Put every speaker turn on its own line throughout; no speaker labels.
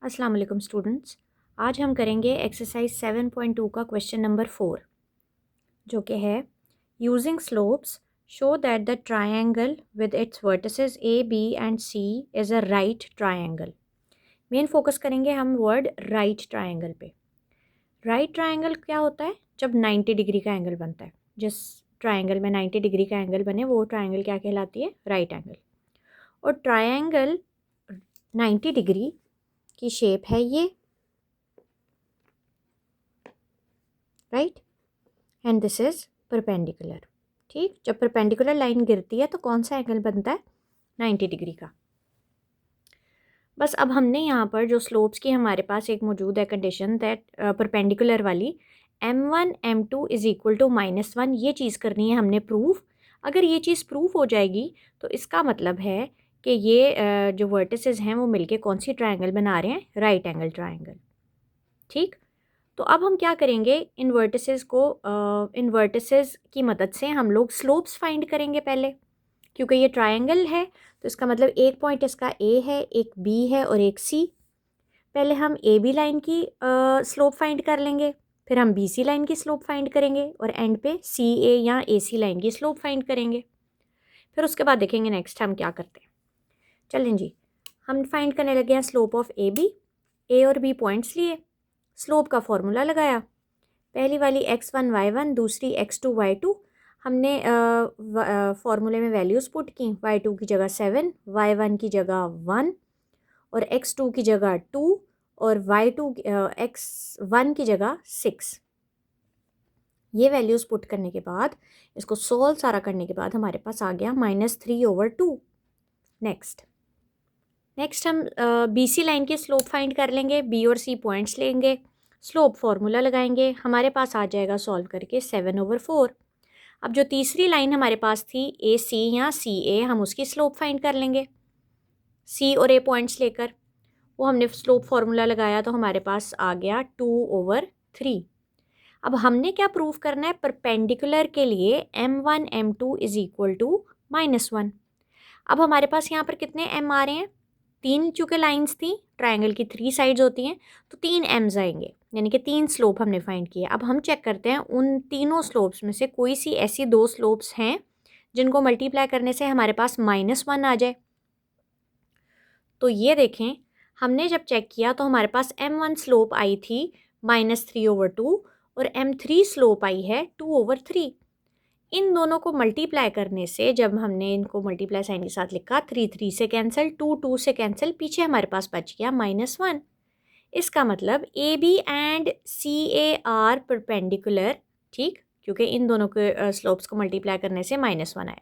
अस्सलाम वालेकुम स्टूडेंट्स। आज हम करेंगे एक्सरसाइज 7.2 का क्वेश्चन नंबर 4, जो कि है using slopes show that the triangle with its vertices A B and C is a right triangle. Main focus करेंगे हम वर्ड राइट ट्रायंगल पे। राइट ट्रायंगल क्या होता है? जब 90 डिग्री का एंगल बनता है। जिस ट्रायंगल में 90 डिग्री का एंगल बने वो ट्रायंगल क्या कहलाती है? Right angle. और ट्रायंगल 90 डिग्री की शेप है ये, right, and this is perpendicular. ठीक, जब परपेंडिकुलर लाइन गिरती है तो कौन सा एंगल बनता है? 90 डिग्री का। बस अब हमने यहाँ पर जो स्लोप्स की हमारे पास एक मौजूद है कंडीशन दैट परपेंडिकुलर वाली m1 m2 is equal to -1, ये चीज़ करनी है हमने प्रूफ। अगर ये चीज़ प्रूफ हो जाएगी तो इसका मतलब है कि ये जो वर्टिसेस हैं वो मिलके कौन सी ट्रायंगल बना रहे हैं? Right angle triangle. ठीक, तो अब हम क्या करेंगे? इन वर्टिसेस की मदद से हम लोग स्लोप्स फाइंड करेंगे पहले, क्योंकि ये ट्रायंगल है तो इसका मतलब एक पॉइंट इसका ए है, एक बी है और एक सी। पहले हम ए बी लाइन की स्लोप फाइंड कर लेंगे, फिर हम बी सी लाइन की स्लोप फाइंड करेंगे और एंड पे सी ए या ए सी लाइन की स्लोप फाइंड करेंगे। फिर उसके बाद देखेंगे नेक्स्ट हम क्या करते हैं। चलें जी, हम फाइंड करने लगे हैं स्लोप ऑफ ए बी। ए और बी पॉइंट्स लिए, स्लोप का फॉर्मूला लगाया। पहली वाली x1 y1, दूसरी x2 y2। हमने फॉर्मूले में वैल्यूज़ पुट की। y2 की जगह 7, y1 की जगह 1 और x2 की जगह 2 और x1 की जगह 6। ये वैल्यूज़ पुट करने के बाद, इसको सोल्व सारा करने के बाद हमारे पास आ गया -3/2। नेक्स्ट हम बी सी लाइन की स्लोप फाइंड कर लेंगे। बी और सी पॉइंट्स लेंगे, स्लोप फार्मूला लगाएंगे, हमारे पास आ जाएगा सॉल्व करके 7/4। अब जो तीसरी लाइन हमारे पास थी ए सी या सी ए, हम उसकी स्लोप फाइंड कर लेंगे सी और ए पॉइंट्स लेकर। वो हमने स्लोप फार्मूला लगाया तो हमारे पास आ गया 2/3। अब हमने क्या प्रूव करना है? परपेंडिकुलर के लिए m1 m2 is equal to -1। अब हमारे पास यहाँ पर कितने m आ रहे हैं? 3, चूँकि लाइंस थी, ट्रायंगल की 3 साइड्स होती हैं तो 3 m's आएंगे, यानी कि 3 स्लोप हमने फाइंड किए। अब हम चेक करते हैं उन तीनों स्लोप्स में से कोई सी ऐसी 2 स्लोप्स हैं जिनको मल्टीप्लाई करने से हमारे पास -1 आ जाए। तो ये देखें, हमने जब चेक किया तो हमारे पास m1 स्लोप आई थी -3/2 और m3 स्लोप आई है 2/3। इन दोनों को मल्टीप्लाई करने से, जब हमने इनको मल्टीप्लाई साइन के साथ लिखा, 3 3 से कैंसिल, 2 2 से कैंसिल, पीछे हमारे पास बच गया -1। इसका मतलब A B and C A are perpendicular. ठीक, क्योंकि इन दोनों के स्लोप्स को मल्टीप्लाई करने से -1 आए।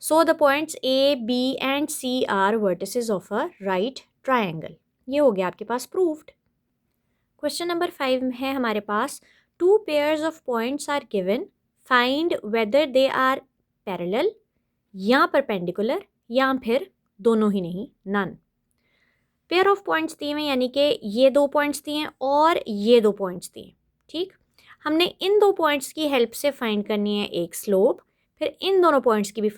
So the points A B and C are vertices of a right triangle. ये हो गया आपके पास प्रूव्ड। क्वेश्चन नंबर 5 है हमारे पास, 2 pairs of points are given, find whether they are parallel या परपेंडिकुलर या फिर दोनों ही नहीं, नन। पेयर ऑफ पॉइंट्स दिए हैं, यानी कि ये 2 पॉइंट्स दिए हैं और ये 2 पॉइंट्स दिए हैं। ठीक, हमने इन 2 पॉइंट्स की हेल्प से फाइंड करनी है एक स्लोप, फिर इन दोनों पॉइंट्स की भी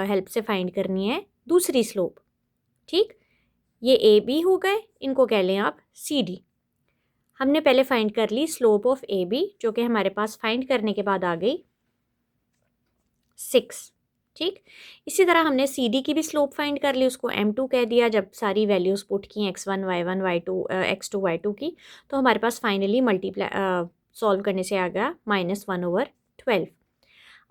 हेल्प से फाइंड करनी है दूसरी स्लोप। ठीक, ये ए बी हो गए, इनको कह लें आप सी डी। हमने पहले फाइंड कर ली स्लोप ऑफ ए बी, जो कि हमारे पास फाइंड करने के बाद आ गई 6। ठीक, इसी तरह हमने सी डी की भी स्लोप फाइंड कर ली, उसको m2 कह दिया। जब सारी वैल्यूज़ पुट की x1 y1 y2 x2 y2 की, तो हमारे पास फाइनली मल्टीप्लाई सॉल्व करने से आ गया -1/12।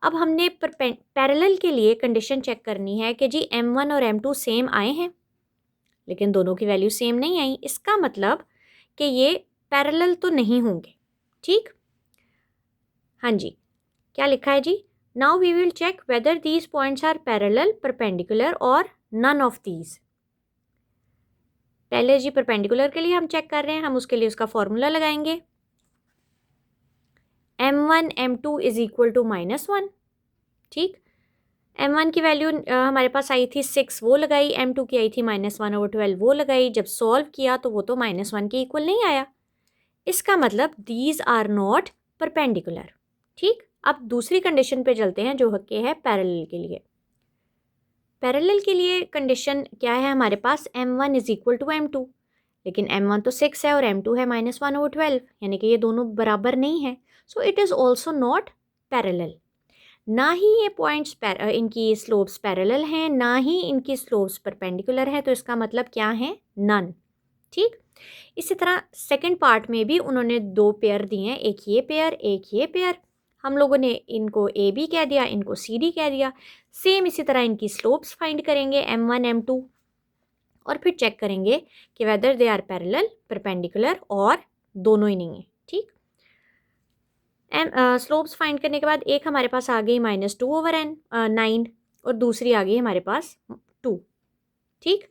अब हमने पैरेलल के लिए कंडीशन चेक करनी है कि जी m1 और m2 सेम आए हैं, लेकिन दोनों की वैल्यू सेम नहीं आई। इसका मतलब कि ये पैरेलल तो नहीं होंगे। ठीक, हाँ जी, क्या लिखा है जी? Now we will check whether these points are parallel, perpendicular और नन ऑफ दीज। पहले जी परपेंडिकुलर के लिए हम चेक कर रहे हैं, हम उसके लिए उसका फॉर्मूला लगाएंगे। m1 m2 is equal to -1। ठीक, m1 की वैल्यू हमारे पास आई थी 6, वो लगाई। m2 की आई थी -1/12, वो लगाई। जब सॉल्व किया तो वो तो -1 के इक्वल नहीं आया। इसका मतलब दीज आर नॉट परपेंडिकुलर। ठीक, अब दूसरी कंडीशन पे चलते हैं जो कि है पैरेलल के लिए। पैरेलल के लिए कंडीशन क्या है हमारे पास? m1 is equal to m2, लेकिन m1 तो 6 है और m2 है -1/12, यानी कि ये दोनों बराबर नहीं है। So it is also not parallel. ना ही ये पॉइंट्स इनकी स्लोप्स पैरेलल हैं, ना ही इनकी स्लोप्स परपेंडिकुलर है, तो इसका मतलब क्या है? नन। ठीक। इसी तरह सेकंड पार्ट में भी उन्होंने 2 पेयर दिए हैं, एक ये पेयर, एक ये पेयर। हम लोगों ने इनको ए बी कह दिया, इनको सी डी कह दिया। सेम इसी तरह इनकी स्लोप्स फाइंड करेंगे m1 m2, और फिर चेक करेंगे कि whether they are parallel, perpendicular, और दोनों ही नहीं है। ठीक। स्लोप्स फाइंड करने के बाद एक हमारे पास आ गई -2/9 और दूसरी आ गई हमारे पास 2। ठीक।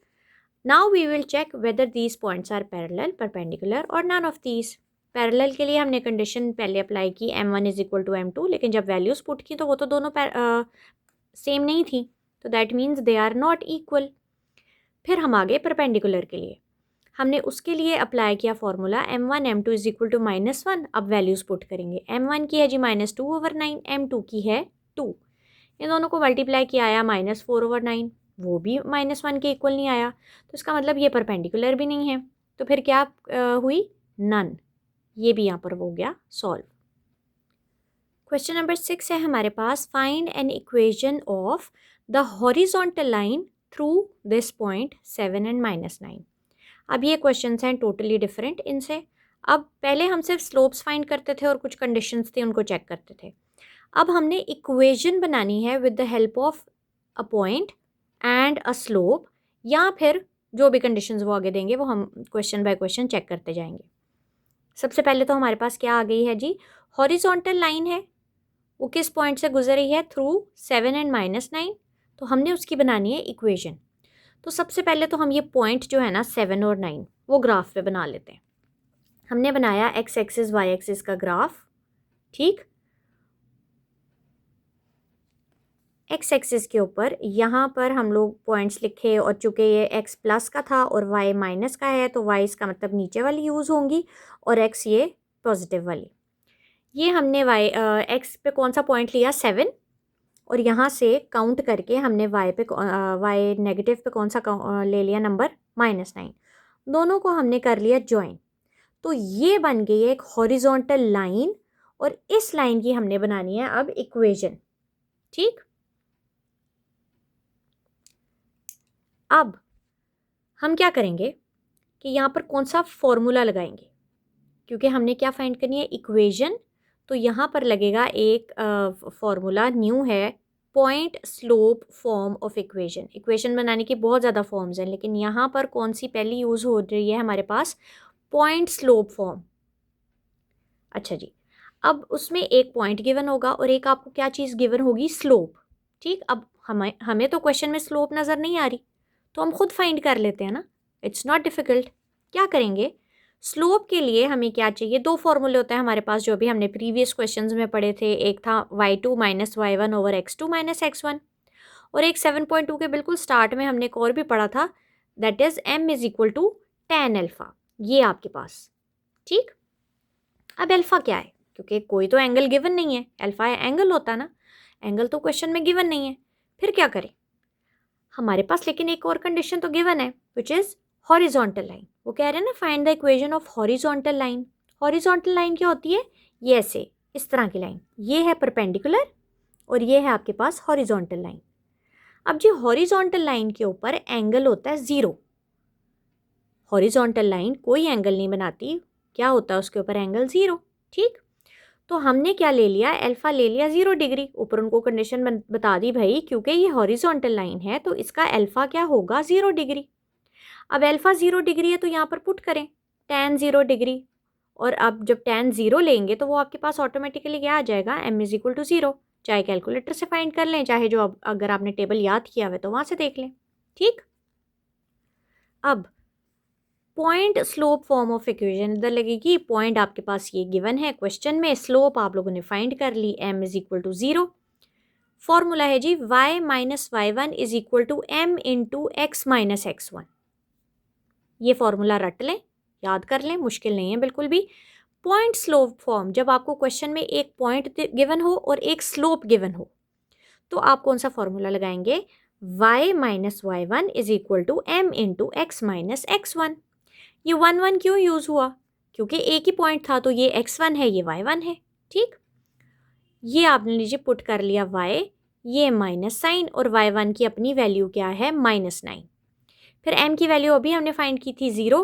Now we will check whether these points are parallel, perpendicular और नन ऑफ दीज। पैरेलल के लिए हमने कंडीशन पहले अप्लाई की m1 = m2, लेकिन जब वैल्यूज़ पुट की तो वो तो दोनों सेम नहीं थी, तो that means they are not equal. फिर हम आगे परपेंडिकुलर के लिए, हमने उसके लिए अप्लाई किया फॉर्मूला m1 m2 = -1। अब वैल्यूज़ पुट करेंगे। m1 की है जी -2/9, m2 की है 2। इन दोनों को मल्टीप्लाई किया आया -4/9, वो भी -1 के इक्वल नहीं आया, तो इसका मतलब ये परपेंडिकुलर भी नहीं है। तो फिर क्या हुई? नन। ये भी यहाँ पर हो गया सॉल्व। क्वेश्चन नंबर 6 है हमारे पास, find an equation of the horizontal line through this point 7 and -9। अब ये क्वेश्चंस हैं टोटली डिफरेंट इनसे। अब पहले हम सिर्फ स्लोप्स फाइंड करते थे और कुछ कंडीशंस थे उनको चेक करते थे। अब हमने इक्वेशन बनानी है with the help of a point and a slope, या फिर जो भी कंडीशंस वो आगे देंगे वो हम क्वेश्चन बाय क्वेश्चन चेक करते जाएंगे। सबसे पहले तो हमारे पास क्या आ गई है जी? हॉरिजॉन्टल लाइन है, वो किस पॉइंट से गुजर रही है? Through 7 and -9। तो हमने उसकी बनानी है इक्वेशन। तो सबसे पहले तो हम ये पॉइंट जो है ना 7 और 9 वो ग्राफ पे बना लेते हैं। हमने बनाया x एक्सिस y एक्सिस का ग्राफ। ठीक। x एक्सिस के ऊपर यहाँ पर हम लोग पॉइंट्स लिखे, और चूंकि ये x प्लस का था और y माइनस का है तो y इसका मतलब नीचे वाली यूज़ होंगी और x ये पॉजिटिव वाली। ये हमने x पे कौन सा पॉइंट लिया? 7, और यहाँ से काउंट करके हमने y नेगेटिव पे कौन सा ले लिया नंबर? -9। दोनों को हमने कर लिया ज्वाइन, तो ये बन गई है एक हॉरिजॉन्टल लाइन, और इस लाइन की हमने बनानी है अब इक्वेशन। ठीक। अब हम क्या करेंगे कि यहाँ पर कौन सा फॉर्मूला लगाएंगे, क्योंकि हमने क्या फाइंड करनी है? इक्वेशन। तो यहाँ पर लगेगा एक फॉर्मूला न्यू है, point slope form of equation. Equation बनाने की बहुत ज़्यादा फॉर्म्स हैं, लेकिन यहाँ पर कौन सी पहली यूज़ हो रही है हमारे पास? Point slope form. अच्छा जी। अब उसमें एक पॉइंट गिवन होगा और एक आपको क्या चीज़ गिवन होगी? स्लोप। ठीक। अब हमें तो क्वेश्चन में स्लोप नज़र नहीं आ रही, तो हम खुद फाइंड कर लेते हैं ना, इट्स नॉट डिफ़िकल्ट। क्या करेंगे? स्लोप के लिए हमें क्या चाहिए? 2 फॉर्मूले होते हैं हमारे पास जो भी हमने प्रीवियस क्वेश्चंस में पढ़े थे। एक था y2 - y1/x2 - x1, और एक 7.2 के बिल्कुल स्टार्ट में हमने एक और भी पढ़ा था, that is m = tan alpha. ये आपके पास। ठीक। अब अल्फ़ा क्या है? क्योंकि कोई तो एंगल गिवन नहीं है, अल्फ़ा एंगल होता है ना, एंगल तो क्वेश्चन में गिवन नहीं है। फिर क्या करें? हमारे पास लेकिन एक और कंडीशन तो गिवन है, विच इज़ हॉरिजॉन्टल लाइन। वो कह रहे हैं ना, find the equation of horizontal line. Horizontal line क्या होती है? ये ऐसे, इस तरह की लाइन। ये है परपेंडिकुलर और ये है आपके पास हॉरिजॉन्टल लाइन। अब जी हॉरिजॉन्टल लाइन के ऊपर एंगल होता है 0। हॉरिजॉन्टल लाइन कोई एंगल नहीं बनाती, क्या होता है उसके ऊपर? एंगल 0। ठीक। तो हमने क्या ले लिया? अल्फ़ा ले लिया 0 डिग्री। ऊपर उनको कंडीशन बता दी भाई, क्योंकि ये हॉरिजॉन्टल लाइन है तो इसका अल्फ़ा क्या होगा? 0 डिग्री। अब अल्फ़ा 0 डिग्री है तो यहाँ पर पुट करें tan 0 डिग्री, और अब जब tan 0 लेंगे तो वो आपके पास ऑटोमेटिकली क्या आ जाएगा? m = 0। चाहे कैलकुलेटर से फाइंड कर लें, चाहे जो अगर आपने टेबल याद किया हुआ तो वहाँ से देख लें। ठीक। अब point slope form of equation इधर लगेगी। पॉइंट आपके पास ये गिवन है क्वेश्चन में, स्लोप आप लोगों ने फाइंड कर ली, m = 0। फॉर्मूला है जी y - y1 = m × x - x1। ये फॉर्मूला रट लें, याद कर लें, मुश्किल नहीं है बिल्कुल भी। पॉइंट स्लोप फॉर्म, जब आपको क्वेश्चन में एक पॉइंट गिवन हो और एक स्लोप गिवन हो, तो आप कौन सा फॉर्मूला लगाएंगे? y - y1 = m × x - x1। ये 1 1 क्यों यूज़ हुआ? क्योंकि एक ही पॉइंट था, तो ये x1 है, ये y1 है। ठीक, ये आपने लीजिए पुट कर लिया y, ये माइनस साइन, और y1 की अपनी वैल्यू क्या है, -9। फिर m की वैल्यू अभी हमने फाइंड की थी 0,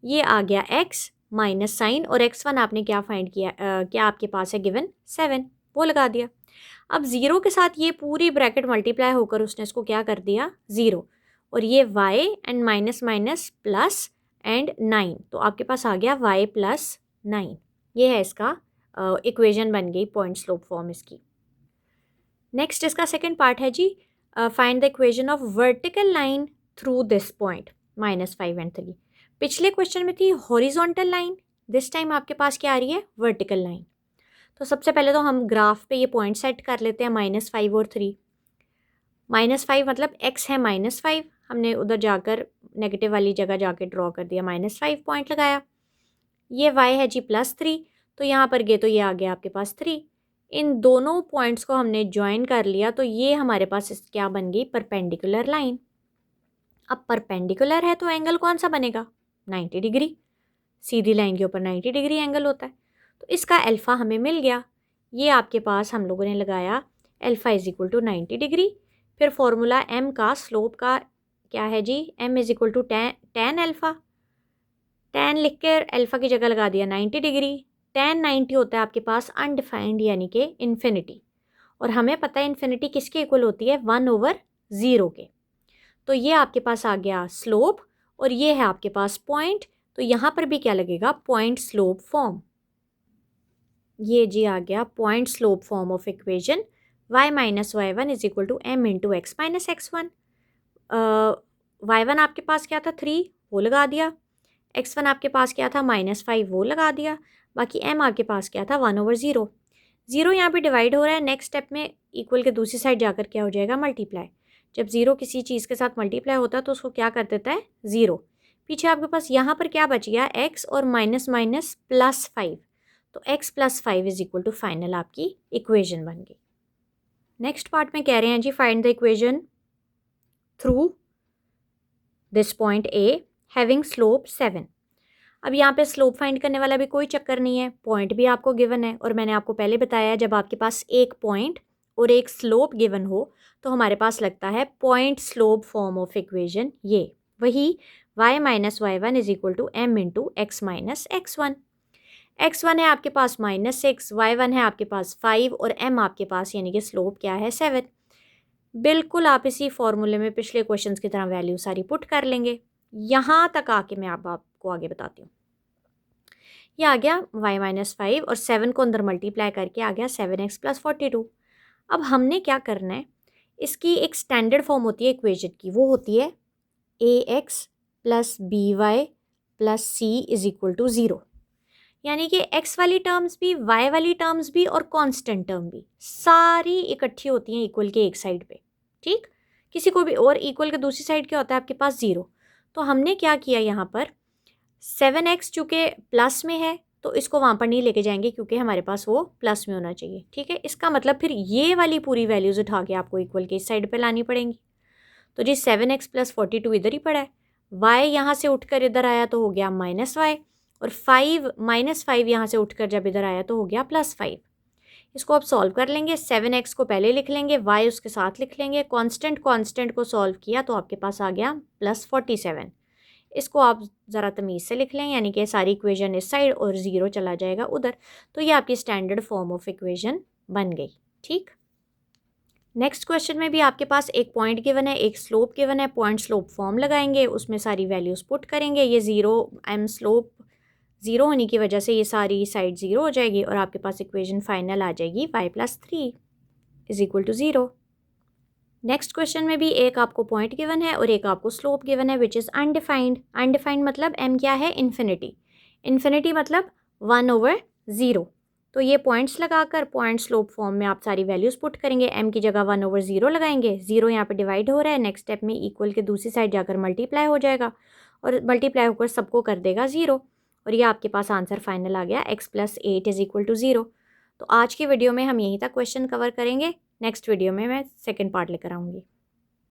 ये आ गया x माइनस साइन, और x1 आपने क्या फाइंड किया, क्या आपके पास है गिवन 7, वो लगा दिया। अब 0 के साथ ये पूरी ब्रैकेट मल्टीप्लाई होकर उसने इसको क्या कर दिया 0, और ये y and minus minus plus and 9, तो आपके पास आ गया y प्लस 9। ये है इसका इक्वेशन बन गई पॉइंट स्लोप फॉर्म इसकी। नेक्स्ट इसका सेकंड पार्ट है जी, find the equation of vertical line through this point -5 and 3। पिछले क्वेश्चन में थी हॉरिजॉन्टल लाइन, दिस टाइम आपके पास क्या आ रही है, वर्टिकल लाइन। तो सबसे पहले तो हम ग्राफ पे ये पॉइंट सेट कर लेते हैं -5 और 3। -5 मतलब x है -5, हमने उधर जाकर नेगेटिव वाली जगह जाके ड्रॉ कर दिया, -5 पॉइंट लगाया। ये y है जी +3, तो यहाँ पर गए तो ये आ गया आपके पास 3। इन दोनों पॉइंट्स को हमने ज्वाइन कर लिया, तो ये हमारे पास क्या बन गई, परपेंडिकुलर लाइन। अब परपेंडिकुलर है तो एंगल कौन सा बनेगा, 90 डिग्री। सीधी लाइन के ऊपर 90 डिग्री एंगल होता है, तो इसका अल्फ़ा हमें मिल गया। ये आपके पास हम लोगों ने लगाया अल्फ़ा = 90 डिग्री। फिर फॉर्मूला m का स्लोप का क्या है जी, m = tan अल्फ़ा। tan लिख कर अल्फ़ा की जगह लगा दिया 90 डिग्री। tan 90 होता है आपके पास अनडिफाइंड यानी कि इन्फिनिटी, और हमें पता है इन्फिनिटी किसके इक्वल होती है, 1/0 के। तो ये आपके पास आ गया स्लोप, और ये है आपके पास पॉइंट, तो यहाँ पर भी क्या लगेगा, पॉइंट स्लोप फॉर्म। ये जी आ गया point slope form of equation y minus y1 = m × x minus x1। y1 आपके पास क्या था 3, वो लगा दिया। x1 आपके पास क्या था -5, वो लगा दिया। बाकी m आपके पास क्या था 1/0। 0 यहाँ पे डिवाइड हो रहा है, नेक्स्ट स्टेप में इक्वल के दूसरी साइड जाकर क्या हो जाएगा, मल्टीप्लाई। जब 0 किसी चीज़ के साथ मल्टीप्लाई होता है तो उसको क्या कर देता है, 0। पीछे आपके पास यहाँ पर क्या बच गया, x और माइनस माइनस +5, तो x + 5 = फाइनल आपकी इक्वेशन बन गई। नेक्स्ट पार्ट में कह रहे हैं जी, find the equation through this point A having slope 7। अब यहाँ पे स्लोप फाइंड करने वाला भी कोई चक्कर नहीं है, पॉइंट भी आपको गिवन है, और मैंने आपको पहले बताया जब आपके पास एक पॉइंट और एक स्लोप गिवन हो तो हमारे पास लगता है point slope form of equation, ये वही y minus y1 = m × x minus x1। x1 है आपके पास -6, y1 है आपके पास 5, और m आपके पास यानी कि स्लोप क्या है 7। बिल्कुल आप इसी फॉर्मूले में पिछले क्वेश्चंस की तरह वैल्यू सारी पुट कर लेंगे। यहाँ तक आके मैं आपको आगे बताती हूँ। ये आ गया y माइनस 5 और 7 को अंदर मल्टीप्लाई करके आ गया 7x + 42। अब हमने क्या करना है, इसकी एक स्टैंडर्ड फॉर्म होती है इक्वेशन की, वो होती है ax + by + c = 0। यानी कि x वाली टर्म्स भी, y वाली टर्म्स भी और कांस्टेंट टर्म भी सारी इकट्ठी होती हैं इक्वल के एक साइड पे। ठीक, किसी को भी, और इक्वल के दूसरी साइड क्या होता है आपके पास 0। तो हमने क्या किया यहाँ पर, 7x चूँकि प्लस में है तो इसको वहाँ पर नहीं लेके जाएंगे क्योंकि हमारे पास वो प्लस में होना चाहिए। ठीक है, इसका मतलब फिर ये वाली पूरी वैल्यूज़ उठा के आपको इक्वल के इस साइड पे लानी पड़ेंगी। तो जी 7x + 42 इधर ही पड़ा है, y यहाँ से उठकर इधर आया तो हो गया -y, और 5 यहाँ से उठकर जब इधर आया तो हो गया +5। इसको आप सॉल्व कर लेंगे, 7x को पहले लिख लेंगे, y उसके साथ लिख लेंगे, कांस्टेंट को सॉल्व किया तो आपके पास आ गया +47। इसको आप ज़रा तमीज़ से लिख लें, यानी कि सारी इक्वेशन इस साइड और 0 चला जाएगा उधर, तो ये आपकी स्टैंडर्ड फॉर्म ऑफ इक्वेशन बन गई। ठीक, नेक्स्ट क्वेश्चन में भी आपके पास एक पॉइंट गिवन है, एक स्लोप गिवन है, पॉइंट स्लोप फॉर्म लगाएंगे, उसमें सारी वैल्यूज़ पुट करेंगे। ये 0 m स्लोप 0 होने की वजह से ये सारी साइड 0 हो जाएगी, और आपके पास इक्वेशन फाइनल आ जाएगी y + 3 = 0। नेक्स्ट क्वेश्चन में भी एक आपको पॉइंट गिवन है और एक आपको स्लोप गिवन है विच इज़ अनडिफाइंड। अनडिफाइंड मतलब m क्या है, इन्फिनिटी। इन्फिनिटी मतलब 1/0। तो ये पॉइंट्स लगाकर पॉइंट स्लोप फॉर्म में आप सारी वैल्यूज़ पुट करेंगे, m की जगह 1/0 लगाएंगे, 0 यहाँ पे डिवाइड हो रहा है, नेक्स्ट स्टेप में इक्वल के दूसरी साइड जाकर मल्टीप्लाई हो जाएगा, और मल्टीप्लाई होकर सबको कर देगा 0, और ये आपके पास आंसर फाइनल आ गया x + 8 = 0। तो आज की वीडियो में हम यहीं तक क्वेश्चन कवर करेंगे, नेक्स्ट वीडियो में मैं सेकेंड पार्ट लेकर आऊँगी।